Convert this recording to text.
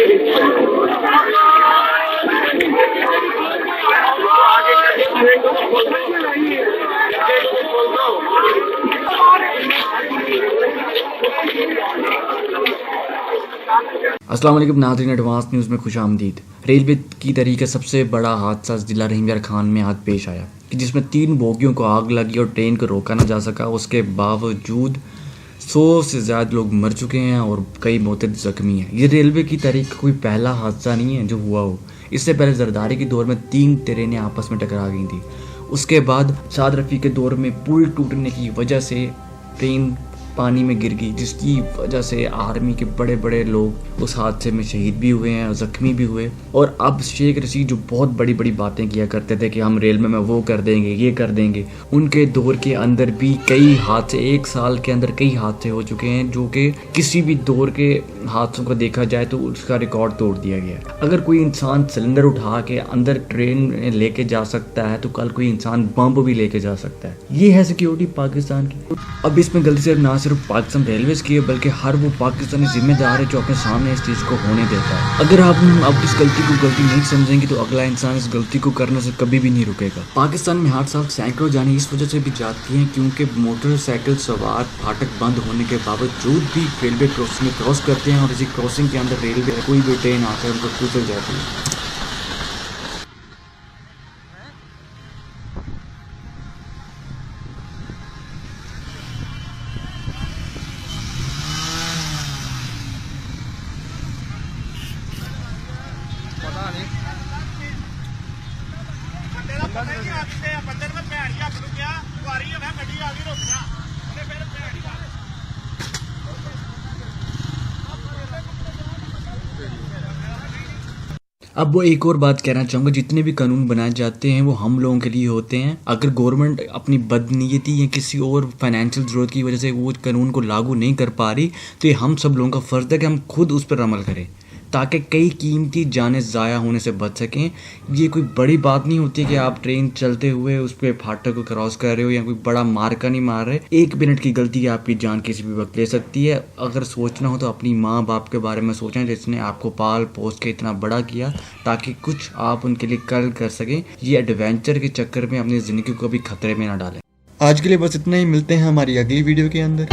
अस्सलाम वालेकुम नाज़रीन, एडवांस न्यूज़ में खुश आमदीद। रेलवे की तरीके सबसे बड़ा हादसा जिला रहीमयार खान में आज पेश आया कि जिसमें 3 बोगियों को आग लगी और ट्रेन को रोका न जा सका। उसके बावजूद 100 से ज़्यादा लोग मर चुके हैं और कई मोतद ज़ख्मी हैं। ये रेलवे की तारीख का कोई पहला हादसा नहीं है जो हुआ हो। इससे पहले जरदारी के दौर में 3 ट्रेनें आपस में टकरा गई थी। उसके बाद साद रफ़ी के दौर में पुल टूटने की वजह से ट्रेन पानी में गिर गई, जिसकी वजह से आर्मी के बड़े बड़े लोग उस हादसे में शहीद भी हुए हैं और ज़ख्मी भी हुए। और अब शेख रशीद जो बहुत बड़ी बड़ी बातें किया करते थे कि हम रेलवे में वो कर देंगे, ये कर देंगे, उनके दौर के अंदर भी कई हादसे, 1 साल के अंदर कई हादसे हो चुके हैं जो कि किसी भी दौर के हादसों को देखा जाए तो उसका रिकॉर्ड तोड़ दिया गया है। अगर कोई इंसान सिलेंडर उठा के अंदर ट्रेन में लेके जा सकता है तो कल कोई इंसान बम भी लेके जा सकता है। ये है सिक्योरिटी पाकिस्तान की। अब इसमें गलती से ना सिर्फ पाकिस्तान रेलवेज की है बल्कि हर वो पाकिस्तानी जिम्मेदार है जो अपने सामने इस चीज़ को होने देता है। अगर आप अब इस गलती को गलती नहीं समझेंगे तो अगला इंसान इस गलती को करने से कभी भी नहीं रुकेगा। पाकिस्तान में हर साल सैकड़ों जाने इस वजह से भी जाती हैं क्योंकि मोटरसाइकिल सवार फाटक बंद होने के बावजूद भी रेलवे क्रॉसिंग में क्रॉस करते हैं और इसी क्रॉसिंग के अंदर रेलवे कोई भी ट्रेन आकर उनको कुचल जाती है। अब वो एक और बात कहना चाहूँगा, जितने भी कानून बनाए जाते हैं वो हम लोगों के लिए होते हैं। अगर गवर्नमेंट अपनी बदनीयती या किसी और फाइनेंशियल ज़रूरत की वजह से वो कानून को लागू नहीं कर पा रही तो ये हम सब लोगों का फ़र्ज़ है कि हम खुद उस पर अमल करें ताकि कई कीमती जानें ज़ाया होने से बच सकें। ये कोई बड़ी बात नहीं होती कि आप ट्रेन चलते हुए उस पर फाटक को क्रॉस कर रहे हो या कोई बड़ा मार्का नहीं मार रहे। 1 मिनट की गलती आपकी जान किसी भी वक्त ले सकती है। अगर सोचना हो तो अपनी माँ बाप के बारे में सोचें जिसने आपको पाल पोस के इतना बड़ा किया ताकि कुछ आप उनके लिए कल कर सकें। ये एडवेंचर के चक्कर में अपनी ज़िंदगी को भी खतरे में ना डालें। आज के लिए बस इतना ही, मिलते हैं हमारी अगली वीडियो के अंदर।